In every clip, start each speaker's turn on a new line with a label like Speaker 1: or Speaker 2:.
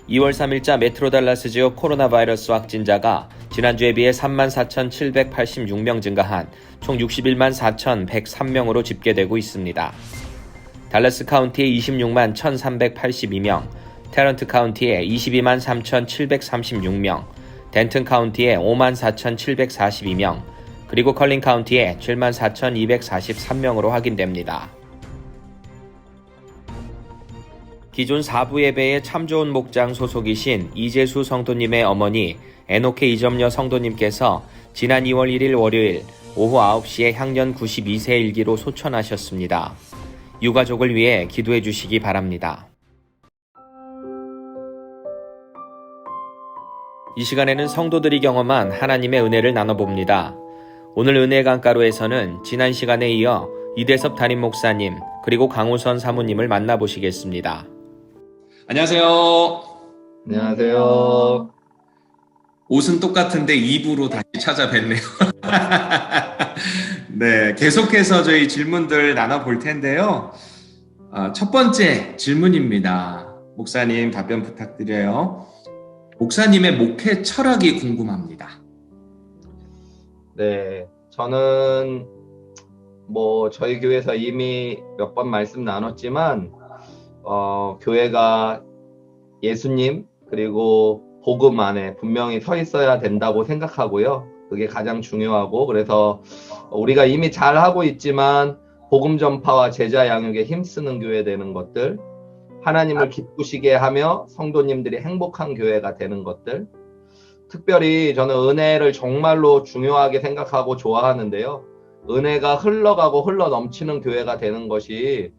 Speaker 1: 2월 3일자 메트로 달라스 지역 코로나 바이러스 확진자가 지난주에 비해 34,786명 증가한 총 61만 4,103명으로 집계되고 있습니다. 달라스 카운티에 26만 1,382명, 테런트 카운티에 22만 3,736명, 덴튼 카운티에 5만 4,742명, 그리고 컬린 카운티에 7만 4,243명으로 확인됩니다. 기존 4부 예배의 참 좋은 목장 소속이신 이재수 성도님의 어머니 에노케 이점녀 성도님께서 지난 2월 1일 월요일 오후 9시에 향년 92세 일기로 소천하셨습니다. 유가족을 위해 기도해 주시기 바랍니다. 이 시간에는 성도들이 경험한 하나님의 은혜를 나눠봅니다. 오늘 은혜 강가로에서는 지난 시간에 이어 이대섭 담임 목사님 그리고 강우선 사모님을 만나보시겠습니다.
Speaker 2: 안녕하세요.
Speaker 3: 안녕하세요.
Speaker 2: 옷은 똑같은데 2부로 다시 찾아뵙네요. 네, 계속해서 저희 질문들 나눠볼 텐데요. 첫 번째 질문입니다. 목사님 답변 부탁드려요. 목사님의 목회 철학이 궁금합니다.
Speaker 3: 네, 저는 저희 교회에서 이미 몇 번 말씀 나눴지만 교회가 예수님 그리고 복음 안에 분명히 서 있어야 된다고 생각하고요. 그게 가장 중요하고, 그래서 우리가 이미 잘 하고 있지만 복음 전파와 제자 양육에 힘쓰는 교회 되는 것들, 하나님을 기쁘시게 하며 성도님들이 행복한 교회가 되는 것들, 특별히 저는 은혜를 정말로 중요하게 생각하고 좋아하는데요. 은혜가 흘러가고 흘러 넘치는 교회가 되는 것이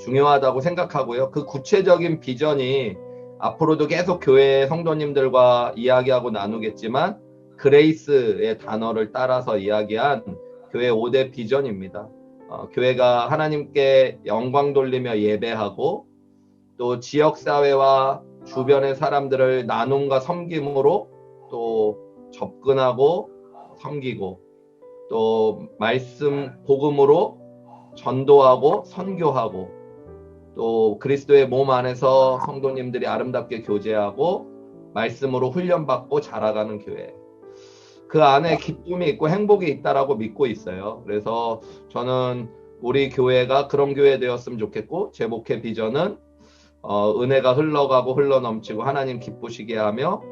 Speaker 3: 중요하다고 생각하고요. 그 구체적인 비전이 앞으로도 계속 교회 성도님들과 이야기하고 나누겠지만 그레이스의 단어를 따라서 이야기한 교회 5대 비전입니다. 교회가 하나님께 영광 돌리며 예배하고, 또 지역사회와 주변의 사람들을 나눔과 섬김으로 또 접근하고 섬기고, 또 말씀 복음으로 전도하고 선교하고, 또 그리스도의 몸 안에서 성도님들이 아름답게 교제하고 말씀으로 훈련받고 자라가는 교회, 그 안에 기쁨이 있고 행복이 있다라고 믿고 있어요. 그래서 저는 우리 교회가 그런 교회 되었으면 좋겠고, 제 목회 비전은 은혜가 흘러가고 흘러넘치고 하나님 기쁘시게 하며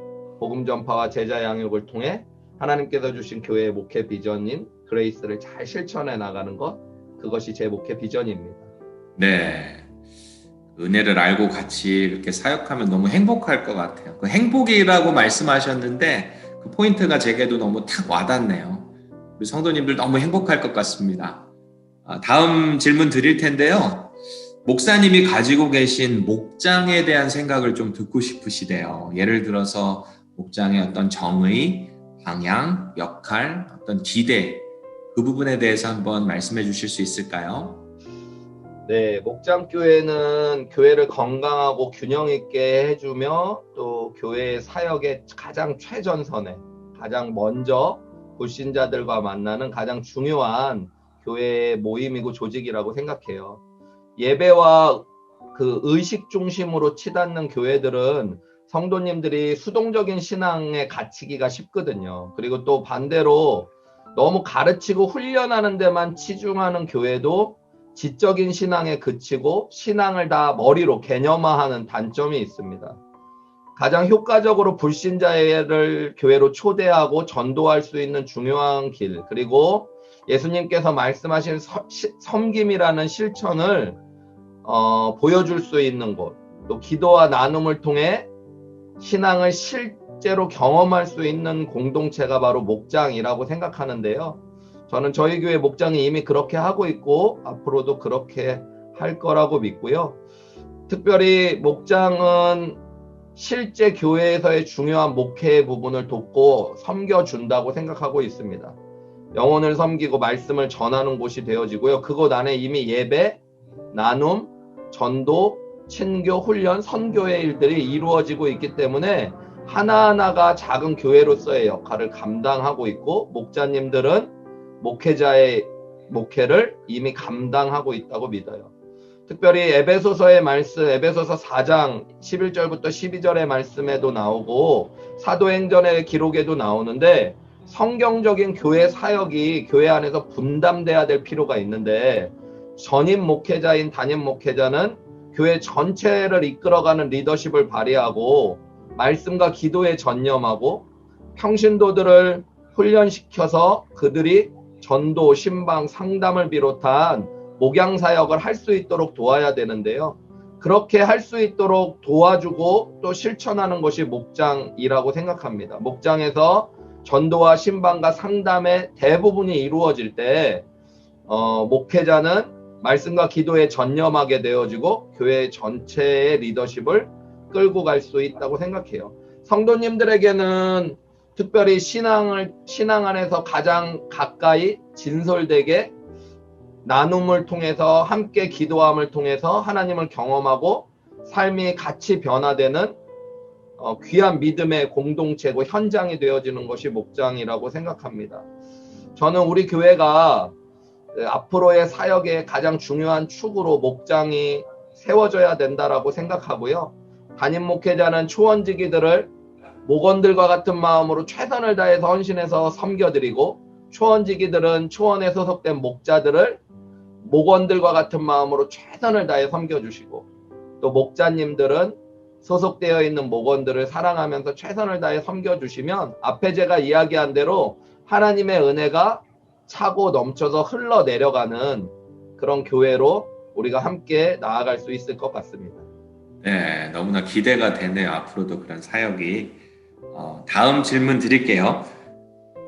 Speaker 3: 복음 전파와 제자 양육을 통해 하나님께서 주신 교회의 목회 비전인 그레이스를 잘 실천해 나가는 것, 그것이 제 목회 비전입니다.
Speaker 2: 네, 은혜를 알고 같이 이렇게 사역하면 너무 행복할 것 같아요. 그 행복이라고 말씀하셨는데 그 포인트가 제게도 너무 탁 와닿네요. 우리 성도님들 너무 행복할 것 같습니다. 다음 질문 드릴 텐데요. 목사님이 가지고 계신 목장에 대한 생각을 좀 듣고 싶으시대요. 예를 들어서 목장의 어떤 정의, 방향, 역할, 어떤 기대, 그 부분에 대해서 한번 말씀해 주실 수 있을까요?
Speaker 3: 네, 목장교회는 교회를 건강하고 균형 있게 해주며, 또 교회의 사역의 가장 최전선에, 가장 먼저 불신자들과 만나는 가장 중요한 교회의 모임이고 조직이라고 생각해요. 예배와 그 의식 중심으로 치닫는 교회들은 성도님들이 수동적인 신앙에 갇히기가 쉽거든요. 그리고 또 반대로 너무 가르치고 훈련하는 데만 치중하는 교회도 지적인 신앙에 그치고 신앙을 다 머리로 개념화하는 단점이 있습니다. 가장 효과적으로 불신자를 교회로 초대하고 전도할 수 있는 중요한 길, 그리고 예수님께서 말씀하신 섬김이라는 실천을 보여줄 수 있는 곳, 또 기도와 나눔을 통해 신앙을 실제로 경험할 수 있는 공동체가 바로 목장이라고 생각하는데요. 저는 저희 교회 목장이 이미 그렇게 하고 있고 앞으로도 그렇게 할 거라고 믿고요. 특별히 목장은 실제 교회에서의 중요한 목회의 부분을 돕고 섬겨준다고 생각하고 있습니다. 영혼을 섬기고 말씀을 전하는 곳이 되어지고요. 그곳 안에 이미 예배, 나눔, 전도, 친교, 훈련, 선교의 일들이 이루어지고 있기 때문에 하나하나가 작은 교회로서의 역할을 감당하고 있고, 목자님들은 목회자의 목회를 이미 감당하고 있다고 믿어요. 특별히 에베소서의 말씀, 에베소서 4장 11절부터 12절의 말씀에도 나오고 사도행전의 기록에도 나오는데 성경적인 교회 사역이 교회 안에서 분담돼야 될 필요가 있는데 전임 목회자인 담임 목회자는 교회 전체를 이끌어가는 리더십을 발휘하고 말씀과 기도에 전념하고 평신도들을 훈련시켜서 그들이 전도, 신방, 상담을 비롯한 목양 사역을 할 수 있도록 도와야 되는데요. 그렇게 할 수 있도록 도와주고 또 실천하는 것이 목장이라고 생각합니다. 목장에서 전도와 신방과 상담의 대부분이 이루어질 때 목회자는 말씀과 기도에 전념하게 되어지고 교회 전체의 리더십을 끌고 갈 수 있다고 생각해요. 성도님들에게는 특별히 신앙 안에서 가장 가까이 진솔되게 나눔을 통해서 함께 기도함을 통해서 하나님을 경험하고 삶이 같이 변화되는 귀한 믿음의 공동체고 현장이 되어지는 것이 목장이라고 생각합니다. 저는 우리 교회가 앞으로의 사역의 가장 중요한 축으로 목장이 세워져야 된다라고 생각하고요. 담임 목회자는 초원지기들을 목원들과 같은 마음으로 최선을 다해서 헌신해서 섬겨드리고 초원지기들은 초원에 소속된 목자들을 목원들과 같은 마음으로 최선을 다해 섬겨주시고 또 목자님들은 소속되어 있는 목원들을 사랑하면서 최선을 다해 섬겨주시면 앞에 제가 이야기한 대로 하나님의 은혜가 차고 넘쳐서 흘러내려가는 그런 교회로 우리가 함께 나아갈 수 있을 것 같습니다.
Speaker 2: 네, 너무나 기대가 되네요. 앞으로도 그런 사역이. 다음 질문 드릴게요.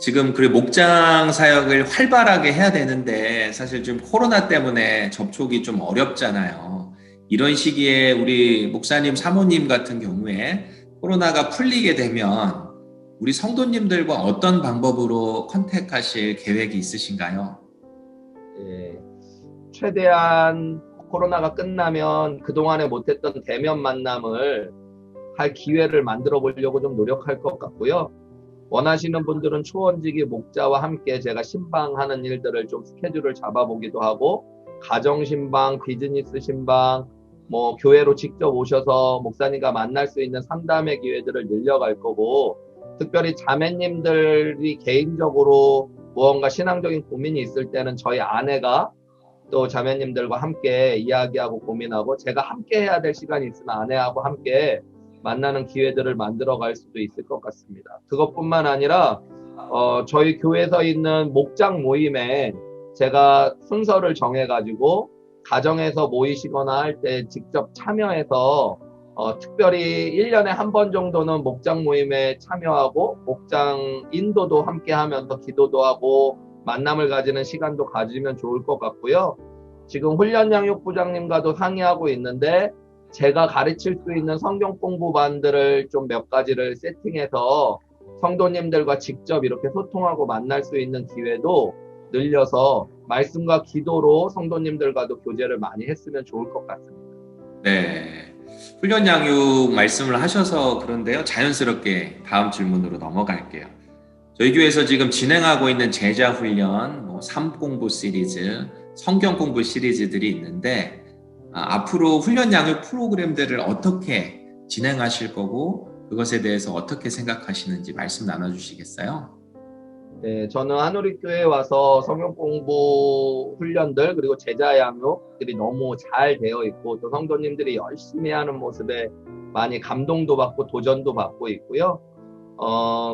Speaker 2: 지금 그 목장 사역을 활발하게 해야 되는데 사실 좀 코로나 때문에 접촉이 좀 어렵잖아요. 이런 시기에 우리 목사님, 사모님 같은 경우에 코로나가 풀리게 되면 우리 성도님들과 어떤 방법으로 컨택하실 계획이 있으신가요?
Speaker 3: 예, 최대한 코로나가 끝나면 그동안에 못했던 대면 만남을 할 기회를 만들어 보려고 좀 노력할 것 같고요. 원하시는 분들은 초원지기 목자와 함께 제가 신방하는 일들을 좀 스케줄을 잡아보기도 하고 가정신방, 비즈니스 신방, 교회로 직접 오셔서 목사님과 만날 수 있는 상담의 기회들을 늘려갈 거고 특별히 자매님들이 개인적으로 무언가 신앙적인 고민이 있을 때는 저희 아내가 또 자매님들과 함께 이야기하고 고민하고 제가 함께 해야 될 시간이 있으면 아내하고 함께 만나는 기회들을 만들어갈 수도 있을 것 같습니다. 그것뿐만 아니라 저희 교회에서 있는 목장 모임에 제가 순서를 정해가지고 가정에서 모이시거나 할 때 직접 참여해서 특별히 1년에 한 번 정도는 목장 모임에 참여하고 목장 인도도 함께 하면서 기도도 하고 만남을 가지는 시간도 가지면 좋을 것 같고요. 지금 훈련양육부장님과도 상의하고 있는데 제가 가르칠 수 있는 성경 공부반들을 좀 몇 가지를 세팅해서 성도님들과 직접 이렇게 소통하고 만날 수 있는 기회도 늘려서 말씀과 기도로 성도님들과도 교제를 많이 했으면 좋을 것 같습니다.
Speaker 2: 네, 훈련 양육 말씀을 하셔서 그런데요. 자연스럽게 다음 질문으로 넘어갈게요. 저희 교회에서 지금 진행하고 있는 제자 훈련, 삶 공부 시리즈, 성경 공부 시리즈들이 있는데 앞으로 훈련 양육 프로그램들을 어떻게 진행하실 거고 그것에 대해서 어떻게 생각하시는지 말씀 나눠주시겠어요?
Speaker 3: 네, 저는 한우리교회에 와서 성경 공부 훈련들 그리고 제자 양육들이 너무 잘 되어 있고 또 성도님들이 열심히 하는 모습에 많이 감동도 받고 도전도 받고 있고요.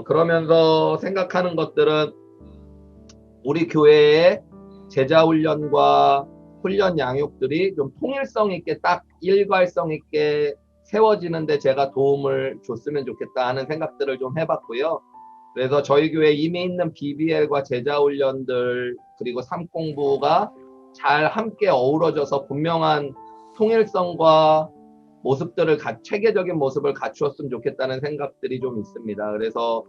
Speaker 3: 그러면서 생각하는 것들은 우리 교회의 제자 훈련과 훈련 양육들이 좀 통일성 있게 딱 일괄성 있게 세워지는데 제가 도움을 줬으면 좋겠다 하는 생각들을 좀 해봤고요. 그래서 저희 교회에 이미 있는 BBL과 제자 훈련들 그리고 삶공부가 잘 함께 어우러져서 분명한 통일성과 모습들을 체계적인 모습을 갖추었으면 좋겠다는 생각들이 좀 있습니다. 그래서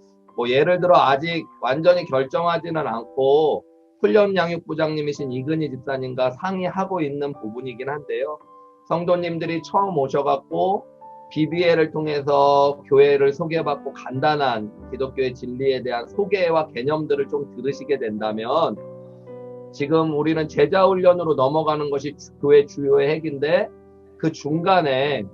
Speaker 3: 예를 들어 아직 완전히 결정하지는 않고 훈련 양육부장님이신 이근희 집사님과 상의하고 있는 부분이긴 한데요. 성도님들이 처음 오셔갖고 BBL을 통해서 교회를 소개받고 간단한 기독교의 진리에 대한 소개와 개념들을 좀 들으시게 된다면 지금 우리는 제자훈련으로 넘어가는 것이 교회 주요의 핵인데 그 중간에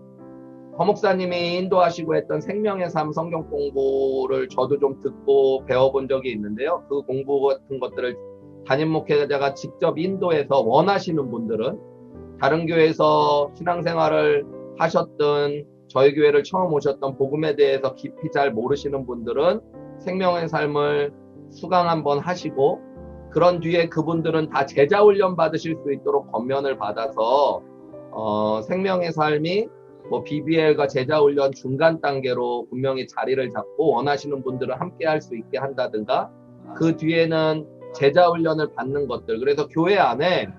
Speaker 3: 허 목사님이 인도하시고 했던 생명의 삶 성경 공부를 저도 좀 듣고 배워본 적이 있는데요. 그 공부 같은 것들을 담임 목회자가 직접 인도해서 원하시는 분들은 다른 교회에서 신앙생활을 하셨던 저희 교회를 처음 오셨던 복음에 대해서 깊이 잘 모르시는 분들은 생명의 삶을 수강 한번 하시고 그런 뒤에 그분들은 다 제자훈련 받으실 수 있도록 권면을 받아서 생명의 삶이 뭐 BBL과 제자훈련 중간 단계로 분명히 자리를 잡고 원하시는 분들은 함께 할 수 있게 한다든가 그 뒤에는 제자훈련을 받는 것들. 그래서 교회 안에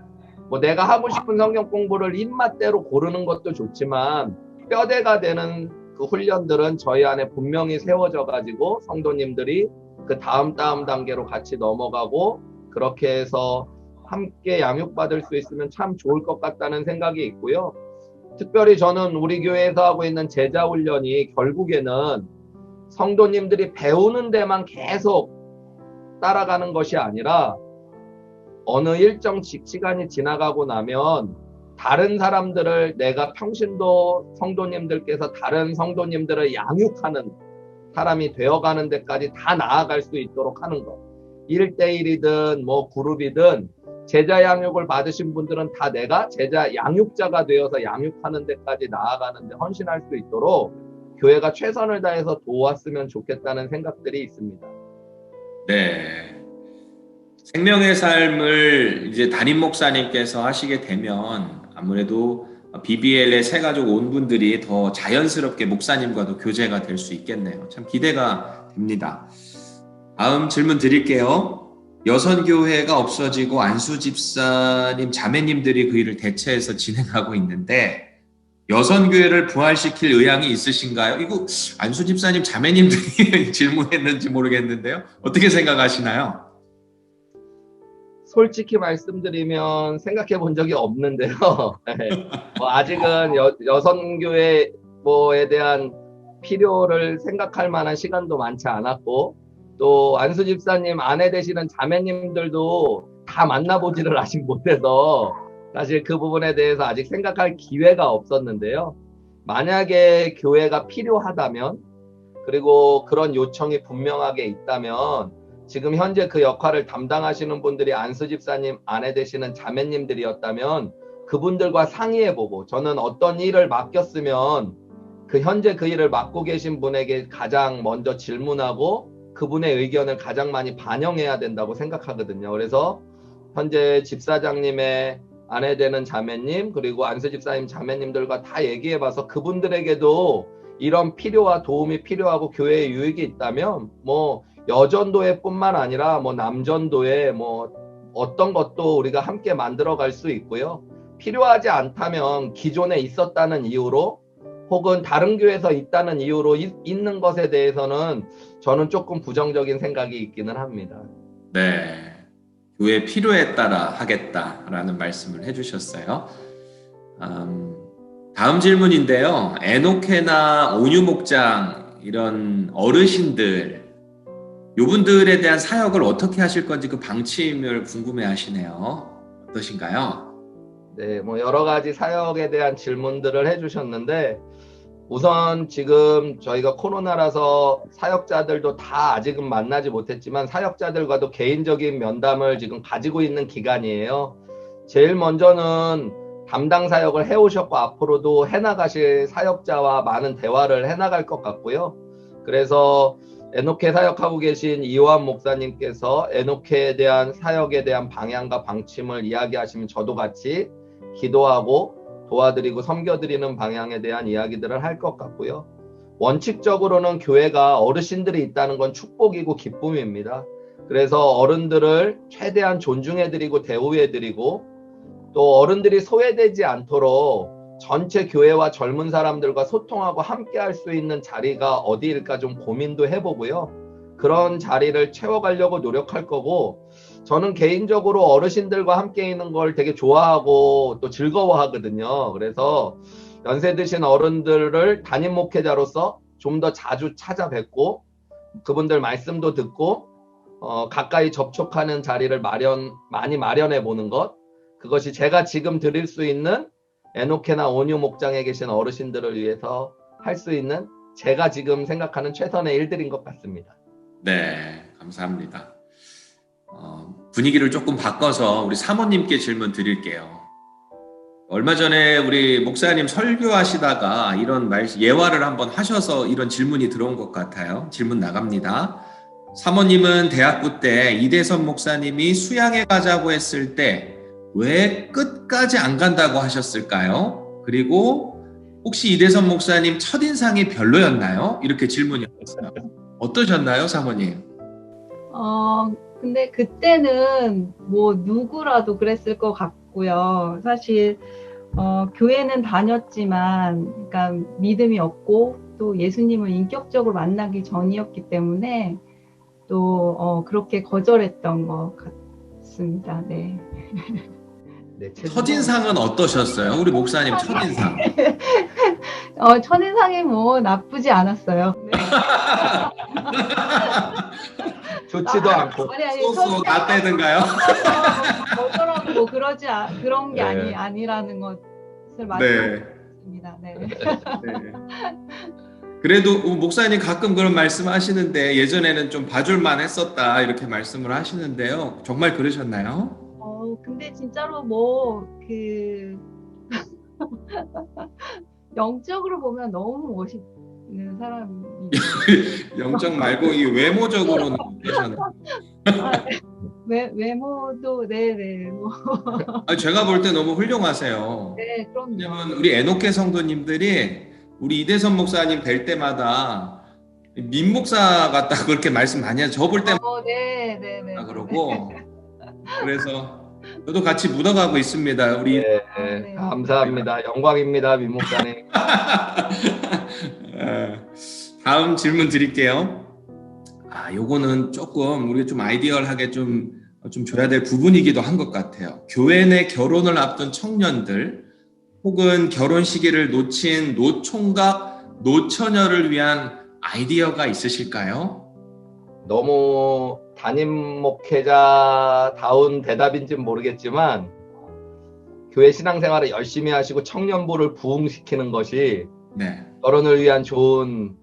Speaker 3: 뭐 내가 하고 싶은 성경 공부를 입맛대로 고르는 것도 좋지만 뼈대가 되는 그 훈련들은 저희 안에 분명히 세워져 가지고 성도님들이 그 다음 단계로 같이 넘어가고 그렇게 해서 함께 양육받을 수 있으면 참 좋을 것 같다는 생각이 있고요. 특별히 저는 우리 교회에서 하고 있는 제자훈련이 결국에는 성도님들이 배우는 데만 계속 따라가는 것이 아니라 어느 일정 시간이 지나가고 나면 다른 사람들을 내가 평신도 성도님들께서 다른 성도님들을 양육하는 사람이 되어가는 데까지 다 나아갈 수 있도록 하는 것. 1대1이든 뭐 그룹이든 제자 양육을 받으신 분들은 다 내가 제자 양육자가 되어서 양육하는 데까지 나아가는 데 헌신할 수 있도록 교회가 최선을 다해서 도왔으면 좋겠다는 생각들이 있습니다.
Speaker 2: 네. 생명의 삶을 이제 담임 목사님께서 하시게 되면 아무래도 BBL의 새가족 온 분들이 더 자연스럽게 목사님과도 교제가 될 수 있겠네요. 참 기대가 됩니다. 다음 질문 드릴게요. 여선교회가 없어지고 안수 집사님, 자매님들이 그 일을 대체해서 진행하고 있는데 여선교회를 부활시킬 의향이 있으신가요? 이거 안수 집사님, 자매님들이 질문했는지 모르겠는데요. 어떻게 생각하시나요?
Speaker 3: 솔직히 말씀드리면 생각해 본 적이 없는데요. 뭐 아직은 여선교회 뭐에 대한 필요를 생각할 만한 시간도 많지 않았고 또 안수 집사님 아내 되시는 자매님들도 다 만나보지를 아직 못해서 사실 그 부분에 대해서 아직 생각할 기회가 없었는데요. 만약에 교회가 필요하다면 그리고 그런 요청이 분명하게 있다면 지금 현재 그 역할을 담당하시는 분들이 안수 집사님 아내 되시는 자매님들이었다면 그분들과 상의해보고 저는 어떤 일을 맡겼으면 그 현재 그 일을 맡고 계신 분에게 가장 먼저 질문하고 그분의 의견을 가장 많이 반영해야 된다고 생각하거든요. 그래서 현재 집사장님의 아내 되는 자매님 그리고 안수 집사님 자매님들과 다 얘기해봐서 그분들에게도 이런 필요와 도움이 필요하고 교회에 유익이 있다면 뭐 여전도회 뿐만 아니라 뭐 남전도회 뭐 어떤 것도 우리가 함께 만들어 갈 수 있고요. 필요하지 않다면 기존에 있었다는 이유로 혹은 다른 교회에서 있다는 이유로 있는 것에 대해서는 저는 조금 부정적인 생각이 있기는 합니다.
Speaker 2: 네. 교회 필요에 따라 하겠다라는 말씀을 해주셨어요. 다음 질문인데요. 에노케나 온유 목장 이런 어르신들 요분들에 대한 사역을 어떻게 하실 건지 그 방침을 궁금해 하시네요. 어떠신가요?
Speaker 3: 네, 뭐 여러 가지 사역에 대한 질문들을 해주셨는데 우선 지금 저희가 코로나라서 사역자들도 다 아직은 만나지 못했지만 사역자들과도 개인적인 면담을 지금 가지고 있는 기간이에요. 제일 먼저는 담당 사역을 해오셨고 앞으로도 해나가실 사역자와 많은 대화를 해나갈 것 같고요. 그래서 에노케 사역하고 계신 이호환 목사님께서 에노케에 대한 사역에 대한 방향과 방침을 이야기하시면 저도 같이 기도하고 도와드리고 섬겨드리는 방향에 대한 이야기들을 할 것 같고요. 원칙적으로는 교회가 어르신들이 있다는 건 축복이고 기쁨입니다. 그래서 어른들을 최대한 존중해드리고 대우해드리고 또 어른들이 소외되지 않도록 전체 교회와 젊은 사람들과 소통하고 함께 할 수 있는 자리가 어디일까 좀 고민도 해보고요. 그런 자리를 채워가려고 노력할 거고 저는 개인적으로 어르신들과 함께 있는 걸 되게 좋아하고 또 즐거워하거든요. 그래서 연세 드신 어른들을 담임 목회자로서 좀 더 자주 찾아뵙고 그분들 말씀도 듣고 가까이 접촉하는 자리를 많이 마련해 보는 것, 그것이 제가 지금 드릴 수 있는 에노케나 온유 목장에 계신 어르신들을 위해서 할 수 있는 제가 지금 생각하는 최선의 일들인 것 같습니다.
Speaker 2: 네, 감사합니다. 분위기를 조금 바꿔서 우리 사모님께 질문 드릴게요. 얼마 전에 우리 목사님 설교하시다가 이런 예화를 한번 하셔서 이런 질문이 들어온 것 같아요. 질문 나갑니다. 사모님은 대학부 때 이대선 목사님이 수양회 가자고 했을 때 왜 끝까지 안 간다고 하셨을까요? 그리고 혹시 이대선 목사님 첫인상이 별로였나요? 이렇게 질문이 왔어요. 어떠셨나요, 사모님?
Speaker 4: 근데 그때는 뭐 누구라도 그랬을 것 같고요. 사실 교회는 다녔지만, 그러니까 믿음이 없고 또 예수님을 인격적으로 만나기 전이었기 때문에 또 그렇게 거절했던 것 같습니다. 네.
Speaker 3: 네,
Speaker 2: 첫인상은 어떠셨어요? 우리 목사님 첫인상.
Speaker 4: 첫인상이 뭐 나쁘지 않았어요. 네.
Speaker 3: 좋지도 않고.
Speaker 4: 아니,
Speaker 2: 소소 나 빼든가요?
Speaker 4: 뭐더라고 뭐 그런 게
Speaker 2: 네.
Speaker 4: 아니라는 것을
Speaker 2: 네.
Speaker 4: 말씀드립니다. 네.
Speaker 2: 네. 그래도 목사님 가끔 그런 말씀하시는데 예전에는 좀 봐줄만 했었다 이렇게 말씀을 하시는데요. 정말 그러셨나요?
Speaker 4: 근데 진짜로 뭐 영적으로 보면 너무 멋있는 사람이.
Speaker 2: 영적 말고 이 외모적으로는 어떠셨나요?
Speaker 4: 외모도 네네 뭐.
Speaker 2: 제가 볼 때 너무 훌륭하세요.
Speaker 4: 네, 그럼요.
Speaker 2: 왜냐면 우리 에노케 성도님들이 우리 이대선 목사님 뵐 때마다 민 목사 같다 그렇게 말씀 많이 하죠. 저 볼 때마다
Speaker 4: 네.
Speaker 2: 그러고 그래서 저도 같이 묻어가고 있습니다. 우리
Speaker 3: 네,
Speaker 4: 네.
Speaker 3: 감사합니다. 영광입니다, 민 목사님.
Speaker 2: 다음 질문 드릴게요. 요거는 조금 우리가 좀 아이디얼하게 좀 줘야 될 부분이기도 한 것 같아요. 교회 내 결혼을 앞둔 청년들 혹은 결혼 시기를 놓친 노총각, 노처녀를 위한 아이디어가 있으실까요?
Speaker 3: 너무 담임 목회자다운 대답인지는 모르겠지만 교회 신앙생활을 열심히 하시고 청년부를 부흥시키는 것이
Speaker 2: 네.
Speaker 3: 결혼을 위한 좋은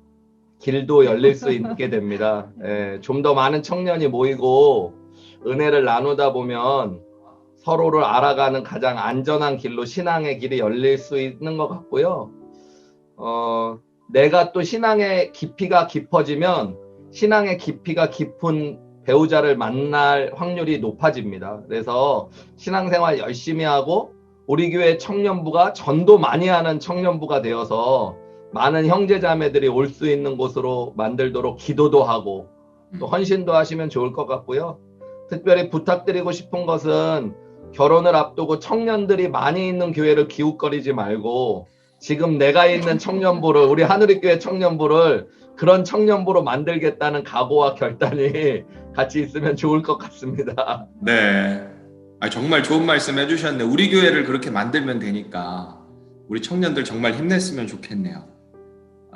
Speaker 3: 길도 열릴 수 있게 됩니다. 좀 더 많은 청년이 모이고 은혜를 나누다 보면 서로를 알아가는 가장 안전한 길로 신앙의 길이 열릴 수 있는 것 같고요. 내가 또 신앙의 깊이가 깊어지면 신앙의 깊이가 깊은 배우자를 만날 확률이 높아집니다. 그래서 신앙생활 열심히 하고 우리 교회 청년부가 전도 많이 하는 청년부가 되어서 많은 형제자매들이 올 수 있는 곳으로 만들도록 기도도 하고 또 헌신도 하시면 좋을 것 같고요. 특별히 부탁드리고 싶은 것은 결혼을 앞두고 청년들이 많이 있는 교회를 기웃거리지 말고 지금 내가 있는 청년부를 우리 하늘의교회 청년부를 그런 청년부로 만들겠다는 각오와 결단이 같이 있으면 좋을 것 같습니다.
Speaker 2: 네. 정말 좋은 말씀 해주셨네. 우리 교회를 그렇게 만들면 되니까 우리 청년들 정말 힘냈으면 좋겠네요.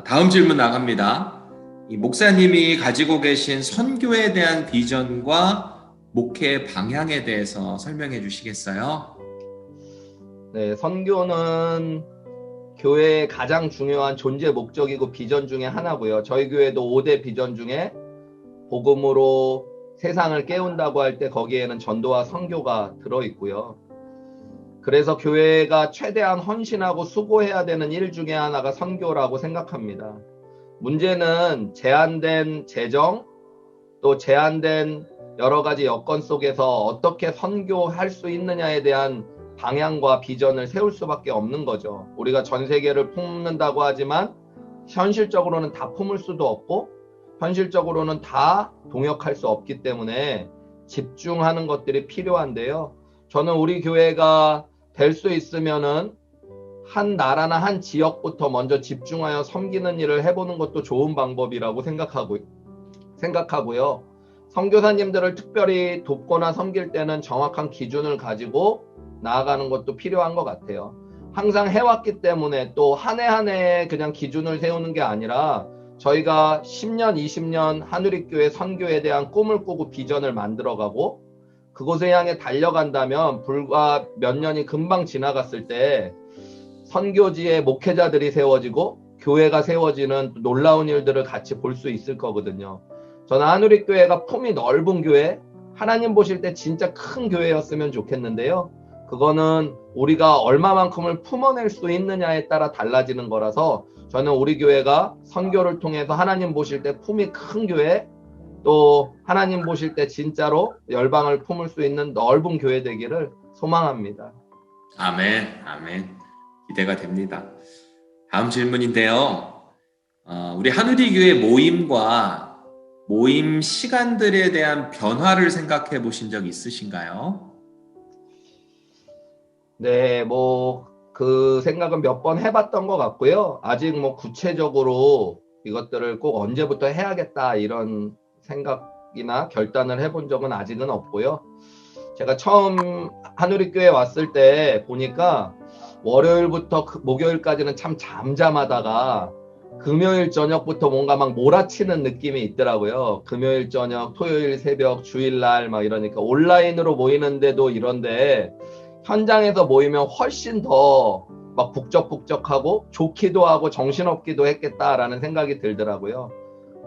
Speaker 2: 다음 질문 나갑니다. 이 목사님이 가지고 계신 선교에 대한 비전과 목회 방향에 대해서 설명해 주시겠어요?
Speaker 3: 네, 선교는 교회의 가장 중요한 존재 목적이고 비전 중에 하나고요. 저희 교회도 5대 비전 중에 복음으로 세상을 깨운다고 할 때 거기에는 전도와 선교가 들어있고요. 그래서 교회가 최대한 헌신하고 수고해야 되는 일 중에 하나가 선교라고 생각합니다. 문제는 제한된 재정, 또 제한된 여러 가지 여건 속에서 어떻게 선교할 수 있느냐에 대한 방향과 비전을 세울 수밖에 없는 거죠. 우리가 전 세계를 품는다고 하지만 현실적으로는 다 품을 수도 없고 현실적으로는 다 동역할 수 없기 때문에 집중하는 것들이 필요한데요. 저는 우리 교회가 될 수 있으면은 한 나라나 한 지역부터 먼저 집중하여 섬기는 일을 해보는 것도 좋은 방법이라고 생각하고요. 선교사님들을 특별히 돕거나 섬길 때는 정확한 기준을 가지고 나아가는 것도 필요한 것 같아요. 항상 해왔기 때문에 또 한 해 한 해 그냥 기준을 세우는 게 아니라 저희가 10년, 20년 한우리교회 선교에 대한 꿈을 꾸고 비전을 만들어가고 그곳에 향해 달려간다면 불과 몇 년이 금방 지나갔을 때 선교지에 목회자들이 세워지고 교회가 세워지는 놀라운 일들을 같이 볼 수 있을 거거든요. 저는 한우리교회가 품이 넓은 교회, 하나님 보실 때 진짜 큰 교회였으면 좋겠는데요. 그거는 우리가 얼마만큼을 품어낼 수 있느냐에 따라 달라지는 거라서 저는 우리 교회가 선교를 통해서 하나님 보실 때 품이 큰 교회, 또 하나님 보실 때 진짜로 열방을 품을 수 있는 넓은 교회 되기를 소망합니다.
Speaker 2: 아멘, 아멘. 기대가 됩니다. 다음 질문인데요. 우리 한우리교회 모임과 모임 시간들에 대한 변화를 생각해 보신 적 있으신가요?
Speaker 3: 네, 그 생각은 몇 번 해봤던 것 같고요. 아직 구체적으로 이것들을 꼭 언제부터 해야겠다 이런 생각이나 결단을 해본 적은 아직은 없고요. 제가 처음 한우리교회 왔을 때 보니까 월요일부터 목요일까지는 참 잠잠하다가 금요일 저녁부터 뭔가 막 몰아치는 느낌이 있더라고요. 금요일 저녁, 토요일 새벽, 주일날 막 이러니까 온라인으로 모이는데도 이런데 현장에서 모이면 훨씬 더 막 북적북적하고 좋기도 하고 정신없기도 했겠다라는 생각이 들더라고요.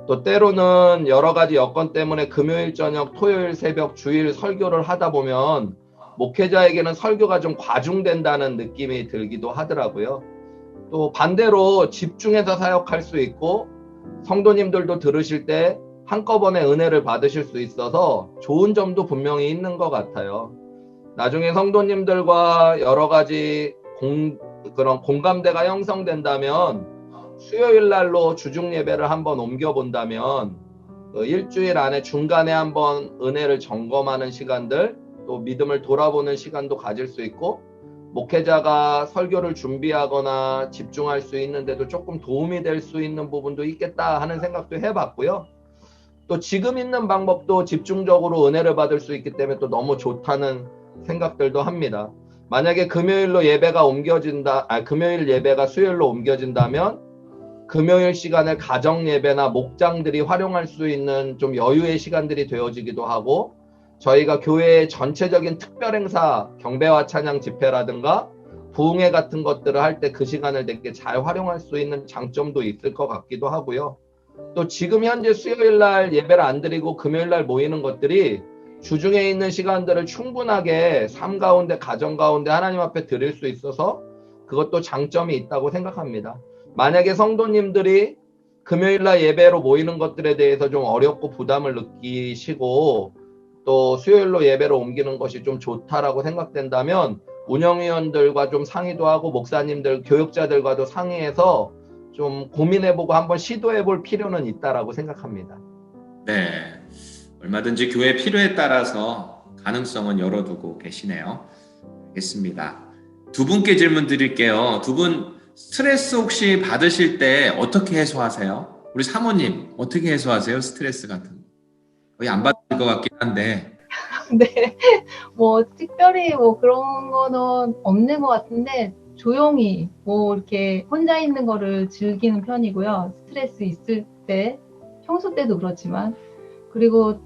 Speaker 3: 또 때로는 여러 가지 여건 때문에 금요일 저녁, 토요일 새벽, 주일 설교를 하다 보면 목회자에게는 설교가 좀 과중된다는 느낌이 들기도 하더라고요. 또 반대로 집중해서 사역할 수 있고 성도님들도 들으실 때 한꺼번에 은혜를 받으실 수 있어서 좋은 점도 분명히 있는 것 같아요. 나중에 성도님들과 여러 가지 그런 공감대가 형성된다면 수요일 날로 주중 예배를 한번 옮겨본다면 일주일 안에 중간에 한번 은혜를 점검하는 시간들, 또 믿음을 돌아보는 시간도 가질 수 있고 목회자가 설교를 준비하거나 집중할 수 있는데도 조금 도움이 될 수 있는 부분도 있겠다 하는 생각도 해봤고요. 또 지금 있는 방법도 집중적으로 은혜를 받을 수 있기 때문에 또 너무 좋다는 생각들도 합니다. 만약에 금요일 예배가 수요일로 옮겨진다면 금요일 시간을 가정 예배나 목장들이 활용할 수 있는 좀 여유의 시간들이 되어지기도 하고 저희가 교회의 전체적인 특별 행사, 경배와 찬양 집회라든가 부흥회 같은 것들을 할 때 그 시간을 되게 잘 활용할 수 있는 장점도 있을 것 같기도 하고요. 또 지금 현재 수요일 날 예배를 안 드리고 금요일 날 모이는 것들이 주중에 있는 시간들을 충분하게 삶 가운데, 가정 가운데 하나님 앞에 드릴 수 있어서 그것도 장점이 있다고 생각합니다. 만약에 성도님들이 금요일 날 예배로 모이는 것들에 대해서 좀 어렵고 부담을 느끼시고 또 수요일로 예배로 옮기는 것이 좀 좋다라고 생각된다면 운영위원들과 좀 상의도 하고 목사님들, 교육자들과도 상의해서 좀 고민해보고 한번 시도해볼 필요는 있다라고 생각합니다.
Speaker 2: 네, 얼마든지 교회 필요에 따라서 가능성은 열어두고 계시네요. 알겠습니다. 두 분께 질문 드릴게요. 두 분 스트레스 혹시 받으실 때 어떻게 해소하세요? 우리 사모님 어떻게 해소하세요? 스트레스 같은 거 거의 안 받을 것 같긴 한데.
Speaker 4: 네, 특별히 그런 거는 없는 것 같은데 조용히 이렇게 혼자 있는 거를 즐기는 편이고요. 스트레스 있을 때, 평소 때도 그렇지만. 그리고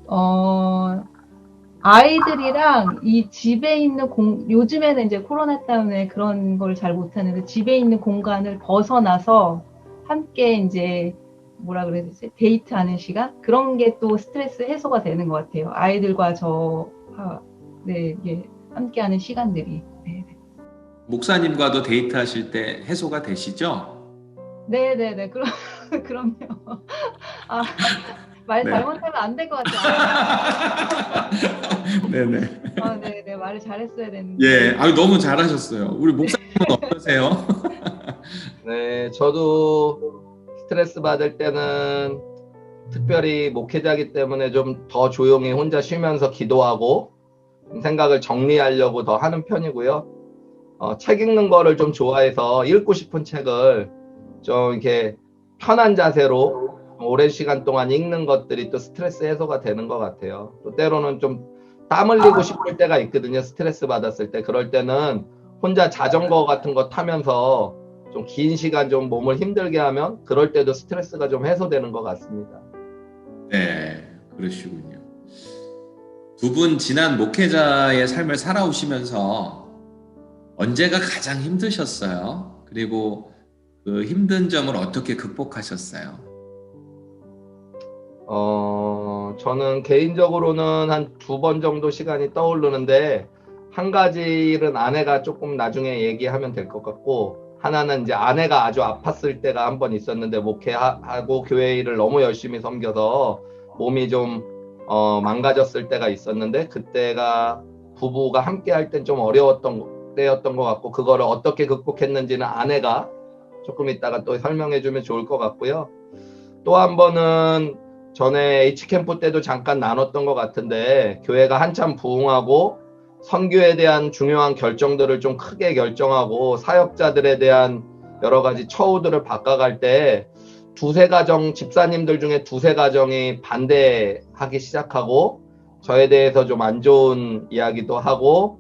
Speaker 4: 아이들이랑 이 집에 있는 요즘에는 이제 코로나 때문에 그런 걸 잘 못하는데 집에 있는 공간을 벗어나서 함께 이제 데이트하는 시간? 그런 게 또 스트레스 해소가 되는 것 같아요. 아이들과 이게 함께하는 시간들이. 네.
Speaker 2: 목사님과도 데이트하실 때 해소가 되시죠?
Speaker 4: 네네네. 그럼요. 말
Speaker 2: 네.
Speaker 4: 잘못하면 안 될 것 같아요.
Speaker 2: 네네.
Speaker 4: 네네. 말을 잘했어야 되는데.
Speaker 2: 예, 너무 잘하셨어요. 우리 목사님은 어떠세요?
Speaker 3: 네, 저도 스트레스 받을 때는 특별히 목회자이기 때문에 좀 더 조용히 혼자 쉬면서 기도하고 생각을 정리하려고 더 하는 편이고요. 책 읽는 거를 좀 좋아해서 읽고 싶은 책을 좀 이렇게 편한 자세로 오랜 시간 동안 읽는 것들이 또 스트레스 해소가 되는 것 같아요. 또 때로는 좀 땀 흘리고 싶을 때가 있거든요. 스트레스 받았을 때. 그럴 때는 혼자 자전거 같은 거 타면서 좀 긴 시간 좀 몸을 힘들게 하면 그럴 때도 스트레스가 좀 해소되는 것 같습니다.
Speaker 2: 네, 그러시군요. 두 분 지난 목회자의 삶을 살아오시면서 언제가 가장 힘드셨어요? 그리고 그 힘든 점을 어떻게 극복하셨어요?
Speaker 3: 저는 개인적으로는 한 2번 정도 시간이 떠오르는데, 한 가지는 아내가 조금 나중에 얘기하면 될 것 같고, 하나는 이제 아내가 아주 아팠을 때가 한 번 있었는데, 목회하고 교회 일을 너무 열심히 섬겨서 몸이 좀 망가졌을 때가 있었는데, 그때가 부부가 함께 할 땐 좀 어려웠던 때였던 것 같고, 그거를 어떻게 극복했는지는 아내가 조금 이따가 또 설명해 주면 좋을 것 같고요. 또 한 번은 전에 H캠프 때도 잠깐 나눴던 것 같은데, 교회가 한참 부흥하고 선교에 대한 중요한 결정들을 좀 크게 결정하고 사역자들에 대한 여러 가지 처우들을 바꿔갈 때 두세 가정, 집사님들 중에 두세 가정이 반대하기 시작하고 저에 대해서 좀 안 좋은 이야기도 하고,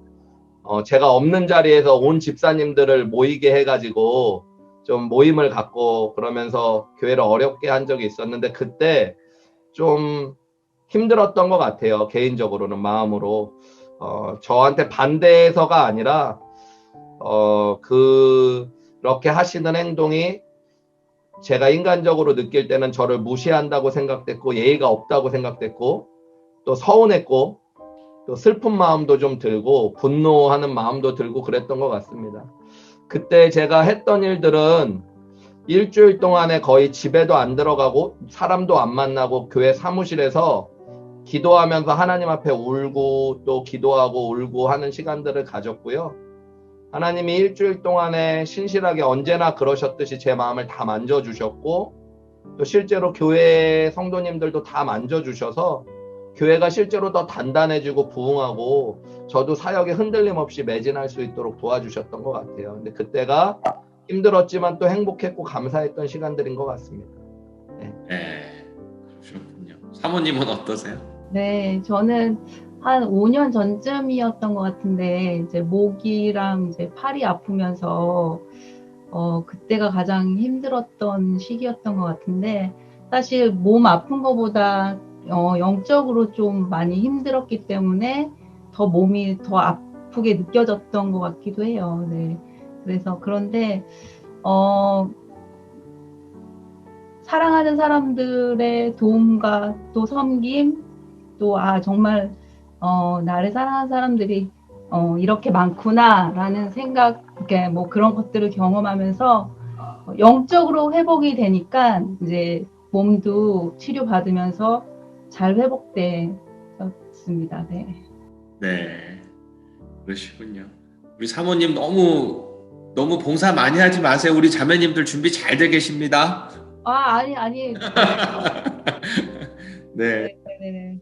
Speaker 3: 제가 없는 자리에서 온 집사님들을 모이게 해가지고 좀 모임을 갖고 그러면서 교회를 어렵게 한 적이 있었는데, 그때 좀 힘들었던 것 같아요. 개인적으로는 마음으로. 저한테 반대해서가 아니라 그렇게 하시는 행동이 제가 인간적으로 느낄 때는 저를 무시한다고 생각됐고, 예의가 없다고 생각됐고, 또 서운했고, 또 슬픈 마음도 좀 들고, 분노하는 마음도 들고 그랬던 것 같습니다. 그때 제가 했던 일들은 일주일 동안에 거의 집에도 안 들어가고 사람도 안 만나고 교회 사무실에서 기도하면서 하나님 앞에 울고 또 기도하고 울고 하는 시간들을 가졌고요. 하나님이 일주일 동안에 신실하게 언제나 그러셨듯이 제 마음을 다 만져주셨고, 또 실제로 교회 성도님들도 다 만져주셔서 교회가 실제로 더 단단해지고 부흥하고 저도 사역에 흔들림 없이 매진할 수 있도록 도와주셨던 것 같아요. 근데 그때가 힘들었지만 또 행복했고 감사했던 시간들인 것 같습니다.
Speaker 2: 네, 그러셨군요. 사모님은 어떠세요?
Speaker 4: 네, 저는 한 5년 전쯤이었던 것 같은데, 이제 목이랑 이제 팔이 아프면서, 그때가 가장 힘들었던 시기였던 것 같은데, 사실 몸 아픈 것보다, 영적으로 좀 많이 힘들었기 때문에 더 몸이 더 아프게 느껴졌던 것 같기도 해요. 네. 그래서 그런데, 사랑하는 사람들의 도움과 또 섬김, 또 정말 나를 사랑하는 사람들이 이렇게 많구나라는 생각, 이렇게 뭐 그런 것들을 경험하면서 영적으로 회복이 되니까 이제 몸도 치료받으면서 잘 회복됐습니다. 네.
Speaker 2: 네, 그러시군요. 우리 사모님 너무 봉사 많이 하지 마세요. 우리 자매님들 준비 잘 돼 계십니다.
Speaker 4: 아니.
Speaker 2: 네.
Speaker 4: 네.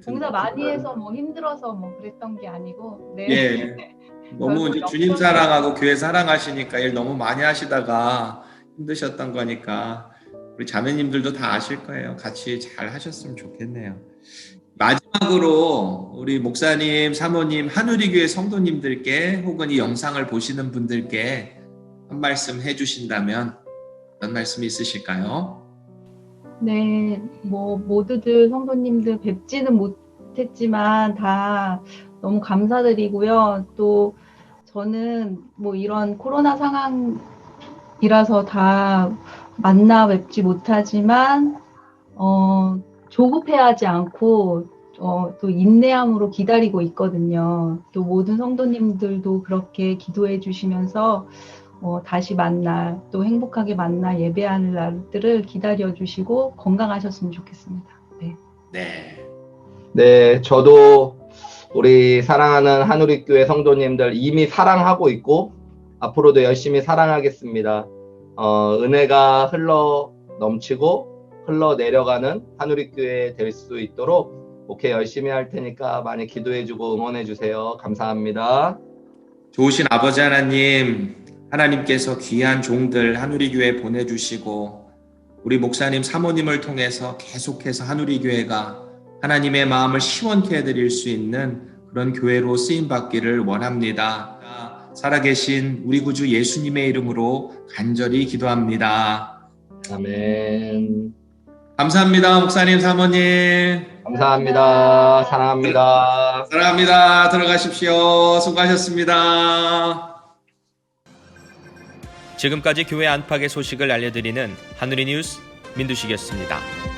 Speaker 4: 봉사 많이 해서 뭐 힘들어서 뭐 그랬던 게 아니고, 네.
Speaker 2: 예. 너무 이제 주님 사랑하고 교회 사랑하시니까 일 너무 많이 하시다가 힘드셨던 거니까 우리 자매님들도 다 아실 거예요. 같이 잘 하셨으면 좋겠네요. 마지막으로 우리 목사님, 사모님, 한우리교회 성도님들께 혹은 이 영상을 보시는 분들께 한 말씀 해주신다면 어떤 말씀이 있으실까요?
Speaker 4: 네, 뭐 모두들 성도님들 뵙지는 못했지만 다 너무 감사드리고요. 또 저는 뭐 이런 코로나 상황이라서 다 만나 뵙지 못하지만 조급해하지 않고 또 인내함으로 기다리고 있거든요. 또 모든 성도님들도 그렇게 기도해 주시면서 다시 만나, 또 행복하게 만나 예배하는 날들을 기다려주시고 건강하셨으면 좋겠습니다. 네.
Speaker 3: 네, 저도 우리 사랑하는 한우리교회 성도님들 이미 사랑하고 있고 앞으로도 열심히 사랑하겠습니다. 은혜가 흘러 넘치고 흘러 내려가는 한우리교회 될 수 있도록 목회 열심히 할 테니까 많이 기도해주고 응원해주세요. 감사합니다.
Speaker 2: 좋으신 아버지 하나님, 하나님께서 귀한 종들 한우리교회 보내주시고 우리 목사님 사모님을 통해서 계속해서 한우리교회가 하나님의 마음을 시원케 해드릴 수 있는 그런 교회로 쓰임받기를 원합니다. 살아계신 우리 구주 예수님의 이름으로 간절히 기도합니다.
Speaker 3: 아멘.
Speaker 2: 감사합니다, 목사님, 사모님.
Speaker 3: 감사합니다. 사랑합니다.
Speaker 2: 사랑합니다. 들어가십시오. 수고하셨습니다.
Speaker 1: 지금까지 교회 안팎의 소식을 알려드리는 하누리 뉴스 민두식이었습니다.